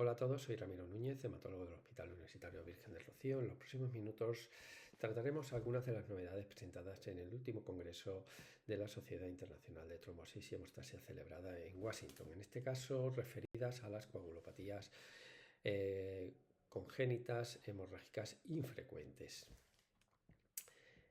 Hola a todos, soy Ramiro Núñez, hematólogo del Hospital Universitario Virgen del Rocío. En los próximos minutos trataremos algunas de las novedades presentadas en el último congreso de la Sociedad Internacional de Trombosis y Hemostasia celebrada en Washington, en este caso referidas a las coagulopatías congénitas hemorrágicas infrecuentes.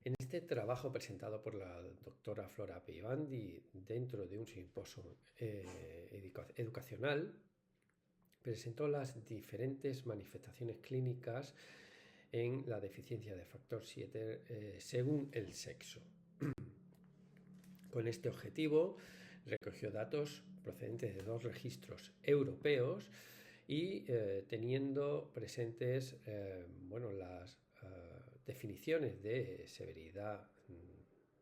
En este trabajo presentado por la doctora Flora Pivandi dentro de un simposio educacional, presentó las diferentes manifestaciones clínicas en la deficiencia de factor 7 según el sexo. Con este objetivo recogió datos procedentes de 2 registros europeos y teniendo presentes las definiciones de severidad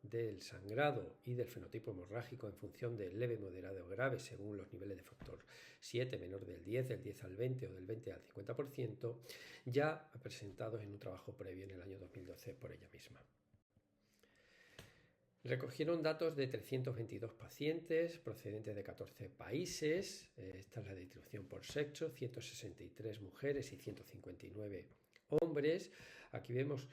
del sangrado y del fenotipo hemorrágico en función de leve, moderado o grave según los niveles de factor 7, menor del 10 al 20 o del 20 al 50%, ya presentados en un trabajo previo en el año 2012 por ella misma. Recogieron datos de 322 pacientes procedentes de 14 países, esta es la distribución por sexo, 163 mujeres y 159 hombres. Aquí vemos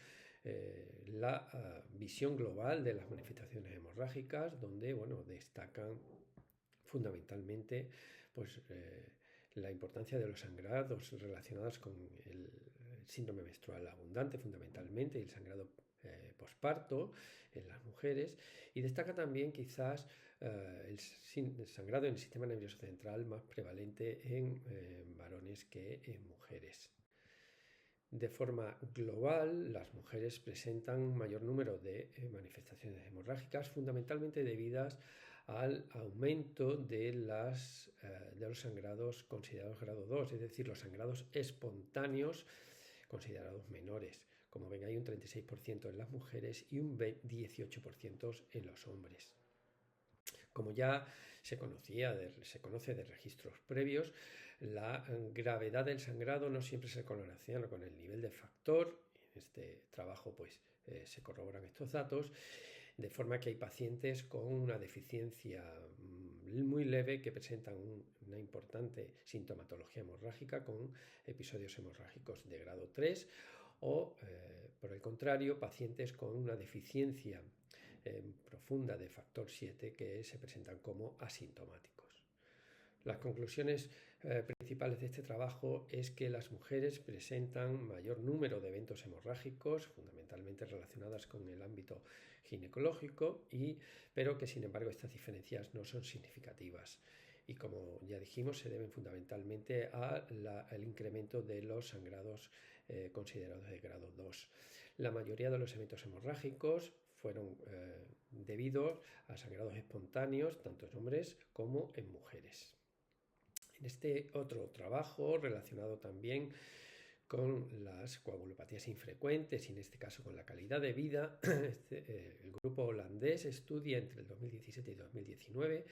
la visión global de las manifestaciones hemorrágicas, donde destacan fundamentalmente la importancia de los sangrados relacionados con el síndrome menstrual abundante, fundamentalmente, y el sangrado posparto en las mujeres, y destaca también quizás el sangrado en el sistema nervioso central más prevalente en varones que en mujeres. De forma global, las mujeres presentan un mayor número de manifestaciones hemorrágicas, fundamentalmente debidas al aumento de los sangrados considerados grado 2, es decir, los sangrados espontáneos considerados menores. Como ven, hay un 36% en las mujeres y un 18% en los hombres. Como ya se conoce de registros previos, la gravedad del sangrado no siempre se correlaciona con el nivel de factor. En este trabajo se corroboran estos datos, de forma que hay pacientes con una deficiencia muy leve que presentan una importante sintomatología hemorrágica con episodios hemorrágicos de grado 3 o, por el contrario, pacientes con una deficiencia profunda de factor 7 que se presentan como asintomáticos. Las conclusiones principales de este trabajo es que las mujeres presentan mayor número de eventos hemorrágicos, fundamentalmente relacionadas con el ámbito ginecológico, pero que sin embargo estas diferencias no son significativas. Y como ya dijimos, se deben fundamentalmente al incremento de los sangrados considerados de grado 2. La mayoría de los eventos hemorrágicos fueron debidos a sangrados espontáneos, tanto en hombres como en mujeres. En este otro trabajo, relacionado también con las coagulopatías infrecuentes y en este caso con la calidad de vida, el grupo holandés estudia entre el 2017 y 2019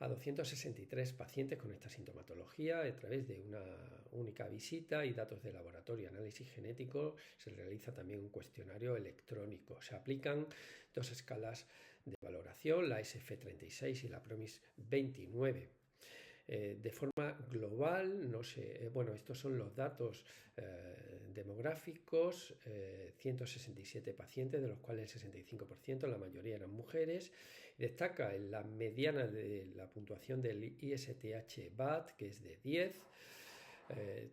a 263 pacientes con esta sintomatología a través de una única visita y datos de laboratorio, análisis genético. Se realiza también un cuestionario electrónico. Se aplican 2 escalas de valoración, la SF36 y la PROMIS-29. De forma global, estos son los datos demográficos, 167 pacientes, de los cuales el 65%, la mayoría eran mujeres. Destaca en la mediana de la puntuación del ISTH-BAT, que es de 10.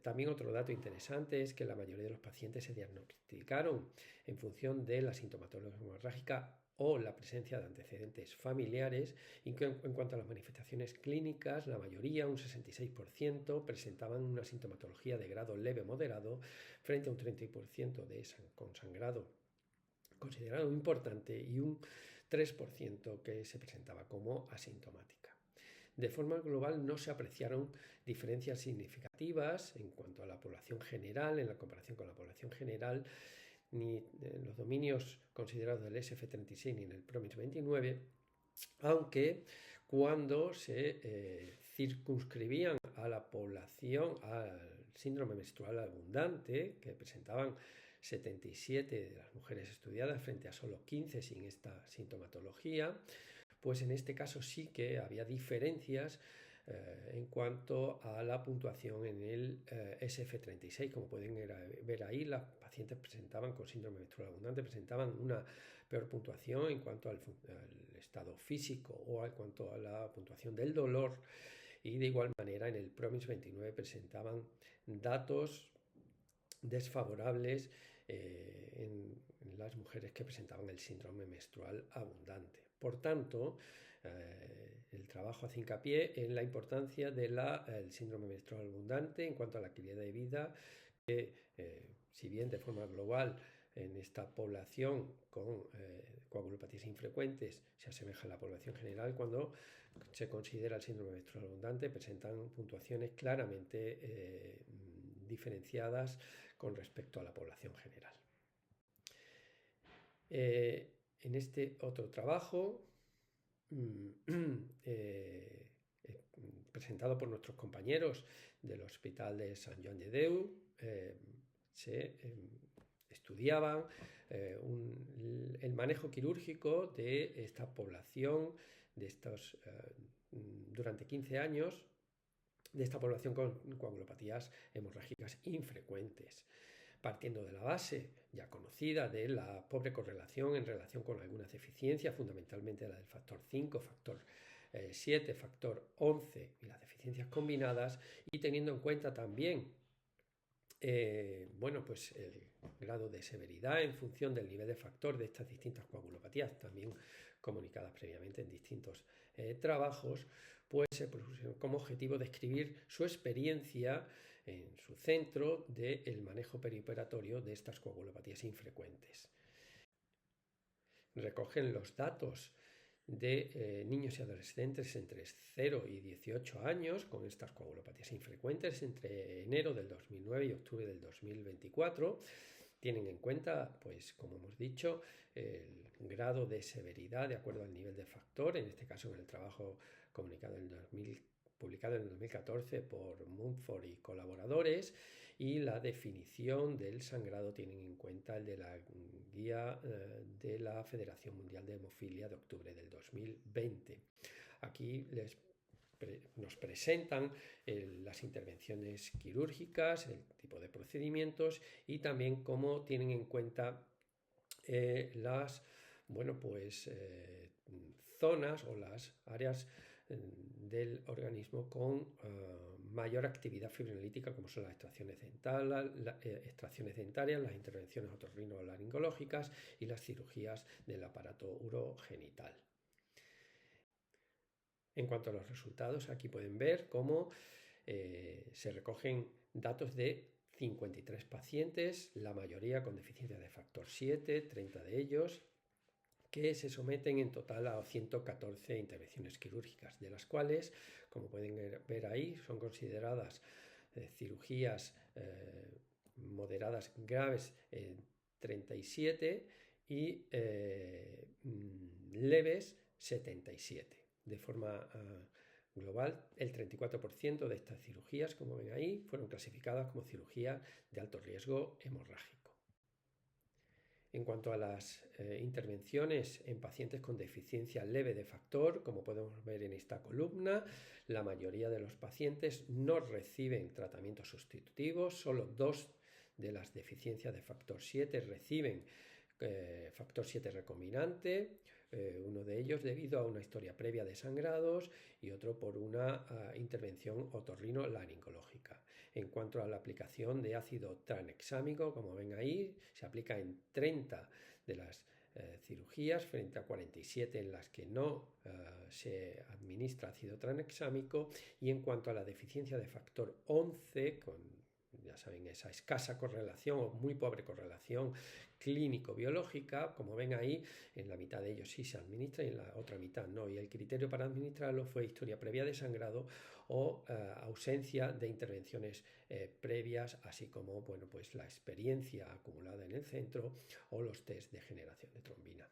También otro dato interesante es que la mayoría de los pacientes se diagnosticaron en función de la sintomatología hemorrágica o la presencia de antecedentes familiares. En cuanto a las manifestaciones clínicas, la mayoría, un 66%, presentaban una sintomatología de grado leve moderado frente a un 30% con sangrado considerado importante y un 3% que se presentaba como asintomática. De forma global no se apreciaron diferencias significativas en cuanto a la población general, en la comparación con la población general, ni en los dominios considerados del SF36 ni en el PROMIS-29, aunque cuando se circunscribían a la población al síndrome menstrual abundante, que presentaban 77 de las mujeres estudiadas frente a solo 15 sin esta sintomatología, pues en este caso sí que había diferencias en cuanto a la puntuación en el SF36. Como pueden ver ahí, las pacientes con síndrome menstrual abundante presentaban una peor puntuación en cuanto al estado físico o en cuanto a la puntuación del dolor, y de igual manera en el PROMIS 29 presentaban datos desfavorables en las mujeres que presentaban el síndrome menstrual abundante. Por tanto, el trabajo hace hincapié en la importancia del síndrome menstrual abundante en cuanto a la calidad de vida, que si bien de forma global en esta población con coagulopatías infrecuentes se asemeja a la población general, cuando se considera el síndrome menstrual abundante presentan puntuaciones claramente diferenciadas con respecto a la población general. En este otro trabajo presentado por nuestros compañeros del Hospital de Sant Joan de Déu, se estudiaban el manejo quirúrgico de esta población, durante 15 años, de esta población con coagulopatías hemorrágicas infrecuentes, partiendo de la base ya conocida de la pobre correlación en relación con algunas deficiencias, fundamentalmente la del factor 5, factor 7, factor 11 y las deficiencias combinadas, y teniendo en cuenta también el grado de severidad en función del nivel de factor de estas distintas coagulopatías, también comunicadas previamente en distintos trabajos, pues se pusieron como objetivo describir su experiencia en su centro del manejo perioperatorio de estas coagulopatías infrecuentes. Recogen los datos de niños y adolescentes entre 0 y 18 años con estas coagulopatías infrecuentes entre enero del 2009 y octubre del 2024. Tienen en cuenta, pues como hemos dicho, el grado de severidad de acuerdo al nivel de factor, en este caso en el trabajo publicado en 2014 por Mumford y colaboradores, y la definición del sangrado tienen en cuenta el de la guía de la Federación Mundial de Hemofilia de octubre del 2020. Aquí nos presentan las intervenciones quirúrgicas, el tipo de procedimientos y también cómo tienen en cuenta las zonas o las áreas del organismo con mayor actividad fibrinolítica, como son las extracciones dentarias, las intervenciones otorrinolaringológicas y las cirugías del aparato urogenital. En cuanto a los resultados, aquí pueden ver cómo se recogen datos de 53 pacientes, la mayoría con deficiencia de factor 7, 30 de ellos, que se someten en total a 114 intervenciones quirúrgicas, de las cuales, como pueden ver ahí, son consideradas cirugías moderadas graves 37 y leves 77. De forma global, el 34% de estas cirugías, como ven ahí, fueron clasificadas como cirugía de alto riesgo hemorrágico. En cuanto a las intervenciones en pacientes con deficiencia leve de factor, como podemos ver en esta columna, la mayoría de los pacientes no reciben tratamiento sustitutivo, solo 2 de las deficiencias de factor 7 reciben factor 7 recombinante, uno de ellos debido a una historia previa de sangrados y otro por una intervención otorrinolaringológica. En cuanto a la aplicación de ácido tranexámico, como ven ahí, se aplica en 30 de las cirugías frente a 47 en las que no se administra ácido tranexámico. Y en cuanto a la deficiencia de factor 11, ya saben, esa escasa correlación o muy pobre correlación clínico-biológica, como ven ahí, en la mitad de ellos sí se administra y en la otra mitad no, y el criterio para administrarlo fue historia previa de sangrado o ausencia de intervenciones previas, así como la experiencia acumulada en el centro o los test de generación de trombina.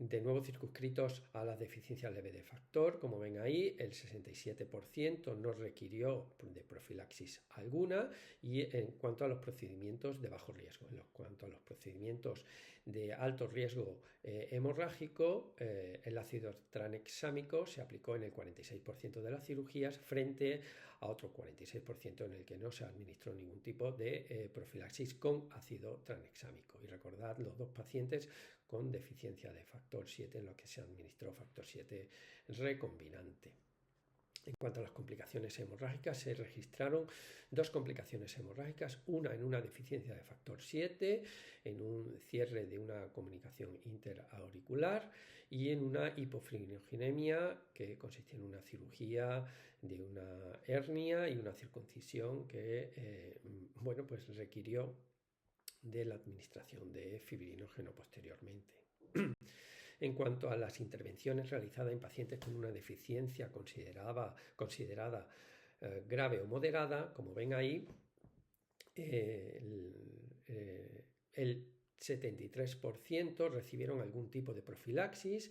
de nuevo circunscritos a las deficiencias leves de factor. Como ven ahí, el 67% no requirió de profilaxis alguna, y en cuanto a los procedimientos de bajo riesgo, en cuanto a los procedimientos de alto riesgo hemorrágico, el ácido tranexámico se aplicó en el 46% de las cirugías, frente a otro 46% en el que no se administró ningún tipo de profilaxis con ácido tranexámico. Y recordad, los dos pacientes con deficiencia de factor 7 en lo que se administró factor 7 recombinante. En cuanto a las complicaciones hemorrágicas, se registraron dos complicaciones hemorrágicas, una en una deficiencia de factor 7, en un cierre de una comunicación interauricular, y en una hipofibroginemia que consistía en una cirugía de una hernia y una circuncisión que pues requirió de la administración de fibrinógeno posteriormente. En cuanto a las intervenciones realizadas en pacientes con una deficiencia considerada grave o moderada, como ven ahí, el 73% recibieron algún tipo de profilaxis,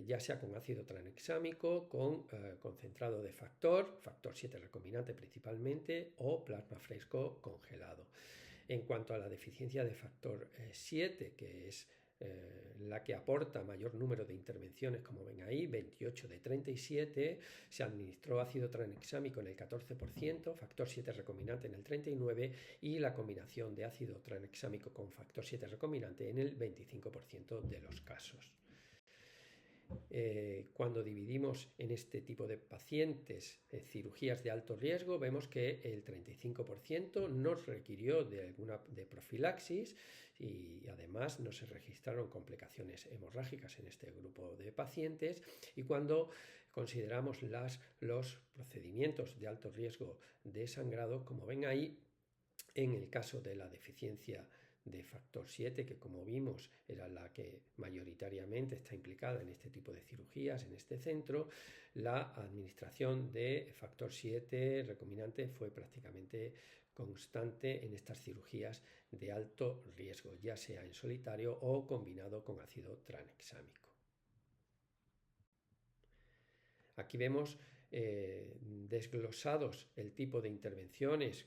ya sea con ácido tranexámico, con concentrado de factor 7 recombinante principalmente, o plasma fresco congelado. En cuanto a la deficiencia de factor 7, que es la que aporta mayor número de intervenciones, como ven ahí, 28 de 37, se administró ácido tranexámico en el 14%, factor 7 recombinante en el 39% y la combinación de ácido tranexámico con factor 7 recombinante en el 25% de los casos. Cuando dividimos en este tipo de pacientes cirugías de alto riesgo, vemos que el 35% no requirió de profilaxis, y además no se registraron complicaciones hemorrágicas en este grupo de pacientes. Y cuando consideramos los procedimientos de alto riesgo de sangrado, como ven ahí, en el caso de la deficiencia de factor 7, que como vimos era la que mayoritariamente está implicada en este tipo de cirugías en este centro, la administración de factor 7 recombinante fue prácticamente constante en estas cirugías de alto riesgo, ya sea en solitario o combinado con ácido tranexámico. Aquí vemos desglosados el tipo de intervenciones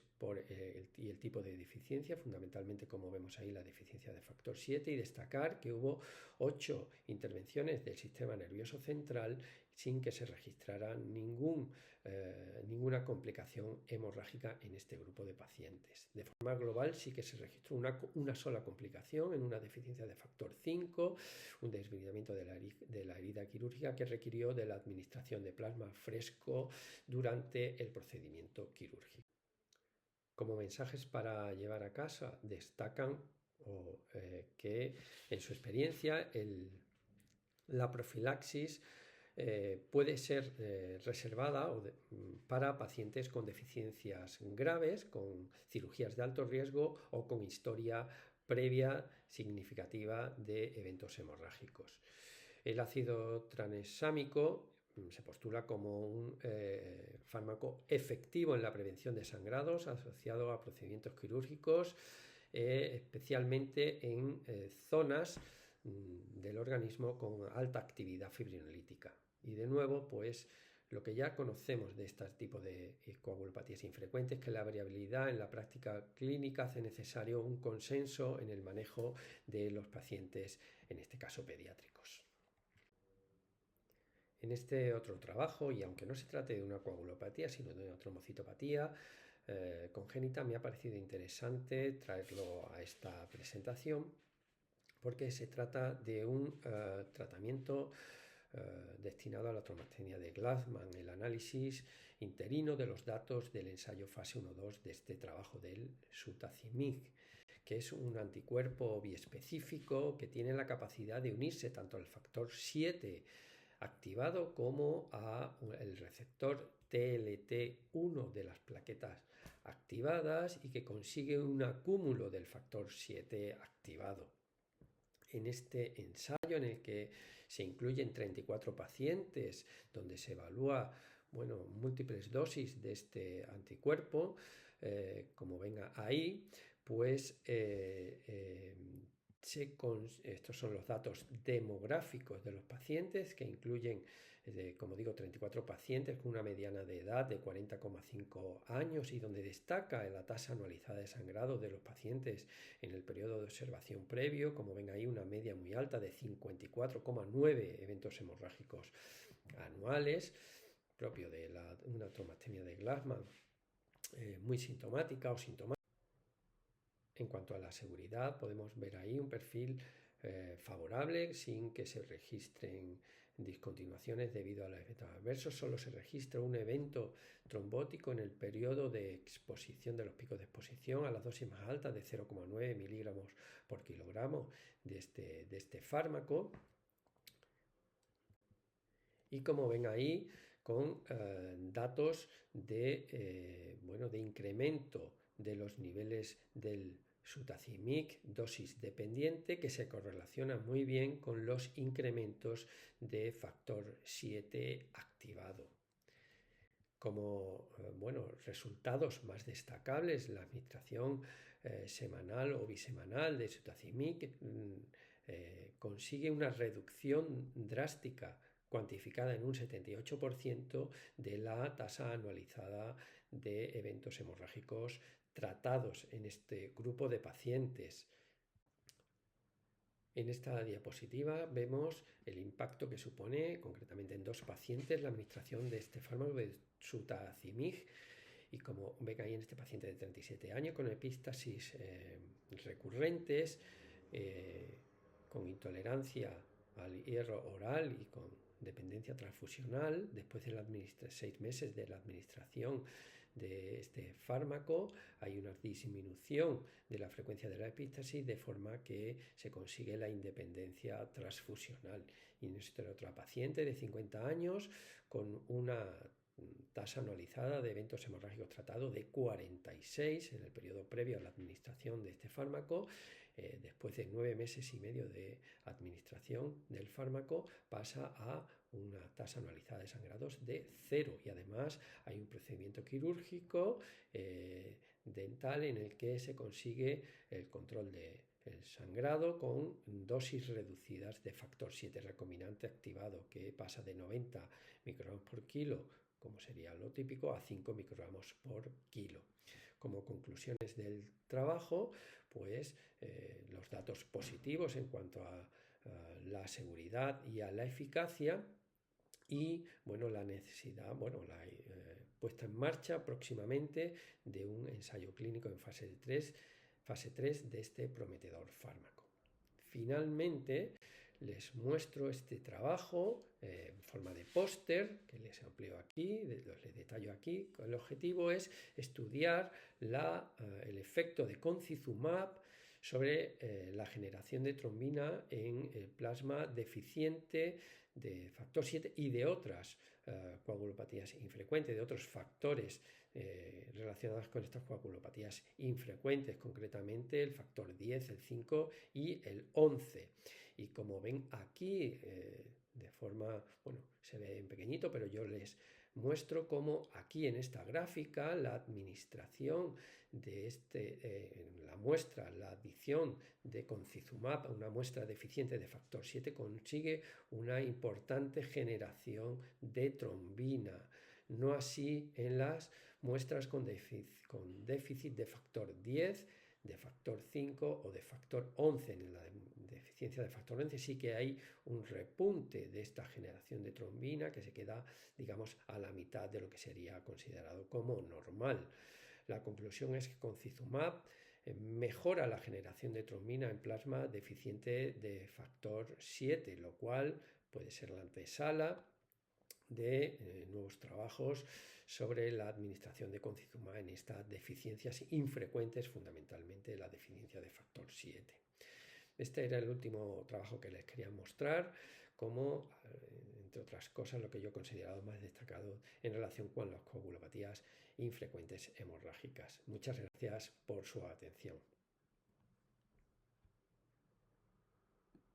y el tipo de deficiencia, fundamentalmente, como vemos ahí, la deficiencia de factor 7, y destacar que hubo 8 intervenciones del sistema nervioso central sin que se registrara ninguna complicación hemorrágica en este grupo de pacientes. De forma global sí que se registró una sola complicación en una deficiencia de factor 5, un desbridamiento de la herida quirúrgica que requirió de la administración de plasma fresco durante el procedimiento quirúrgico. Como mensajes para llevar a casa, destacan que en su experiencia la profilaxis puede ser reservada para pacientes con deficiencias graves, con cirugías de alto riesgo o con historia previa significativa de eventos hemorrágicos. El ácido tranexámico se postula como un fármaco efectivo en la prevención de sangrados asociado a procedimientos quirúrgicos, especialmente en zonas del organismo con alta actividad fibrinolítica. Y de nuevo, pues lo que ya conocemos de este tipo de coagulopatías infrecuentes, que la variabilidad en la práctica clínica hace necesario un consenso en el manejo de los pacientes, en este caso pediátricos. En este otro trabajo, y aunque no se trate de una coagulopatía, sino de una trombocitopatía congénita, me ha parecido interesante traerlo a esta presentación, porque se trata de un tratamiento destinado a la trombocitopenia de Gladman, el análisis interino de los datos del ensayo fase 1-2 de este trabajo del sutacimig, que es un anticuerpo biespecífico que tiene la capacidad de unirse tanto al factor 7 activado como al receptor TLT1 de las plaquetas activadas, y que consigue un acúmulo del factor 7 activado. En este ensayo, en el que se incluyen 34 pacientes, donde se evalúa múltiples dosis de este anticuerpo, como ven ahí, pues estos son los datos demográficos de los pacientes, que incluyen, como digo, 34 pacientes con una mediana de edad de 40,5 años, y donde destaca la tasa anualizada de sangrado de los pacientes en el periodo de observación previo. Como ven ahí, una media muy alta de 54,9 eventos hemorrágicos anuales, propio de una traumastemia de Glassman muy sintomática o sintomática. En cuanto a la seguridad, podemos ver ahí un perfil favorable, sin que se registren discontinuaciones debido a los efectos adversos. Solo se registra un evento trombótico en el periodo de exposición, de los picos de exposición a las dosis más altas de 0,9 miligramos por kilogramo de este fármaco. Y como ven ahí, con datos de incremento de los niveles del sutacimic dosis dependiente, que se correlaciona muy bien con los incrementos de factor 7 activado. Como resultados más destacables, la administración semanal o bisemanal de sutacimic consigue una reducción drástica cuantificada en un 78% de la tasa anualizada de eventos hemorrágicos tratados en este grupo de pacientes. En esta diapositiva vemos el impacto que supone, concretamente en 2 pacientes, la administración de este fármaco de sutacimig. Y como ven ahí, en este paciente de 37 años con epístasis recurrentes, con intolerancia al hierro oral y con dependencia transfusional, después de 6 meses de la administración de este fármaco, hay una disminución de la frecuencia de la epístasis, de forma que se consigue la independencia transfusional. Y en esta otra paciente de 50 años con una tasa anualizada de eventos hemorrágicos tratados de 46 en el periodo previo a la administración de este fármaco. Después de 9 meses y medio de administración del fármaco, pasa a una tasa anualizada de sangrados de 0, y además hay un procedimiento quirúrgico dental en el que se consigue el control del sangrado con dosis reducidas de factor 7 recombinante activado, que pasa de 90 microgramos por kilo, como sería lo típico, a 5 microgramos por kilo. Como conclusiones del trabajo, pues los datos positivos en cuanto a la seguridad y a la eficacia, y la necesidad, la puesta en marcha próximamente de un ensayo clínico en fase 3 de este prometedor fármaco. Finalmente, les muestro este trabajo en forma de póster, que les empleo aquí, les detallo aquí. El objetivo es estudiar el efecto de concizumab sobre la generación de trombina en el plasma deficiente de factor 7 y de otras coagulopatías infrecuentes, de otros factores relacionados con estas coagulopatías infrecuentes, concretamente el factor 10, el 5 y el 11. Y como ven aquí, de forma, se ve en pequeñito, pero yo les muestro cómo aquí en esta gráfica la administración de la muestra, la adición de concizumab a una muestra deficiente de factor 7 consigue una importante generación de trombina. No así en las muestras con déficit de factor 10, de factor 5 o de factor 11. En la deficiencia de factor 11 sí que hay un repunte de esta generación de trombina que se queda, digamos, a la mitad de lo que sería considerado como normal. La conclusión es que concizumab mejora la generación de trombina en plasma deficiente de factor 7, lo cual puede ser la antesala de nuevos trabajos sobre la administración de concizumab en estas deficiencias infrecuentes, fundamentalmente la deficiencia de factor 7. Este era el último trabajo que les quería mostrar, como, entre otras cosas, lo que yo he considerado más destacado en relación con las coagulopatías infrecuentes hemorrágicas. Muchas gracias por su atención.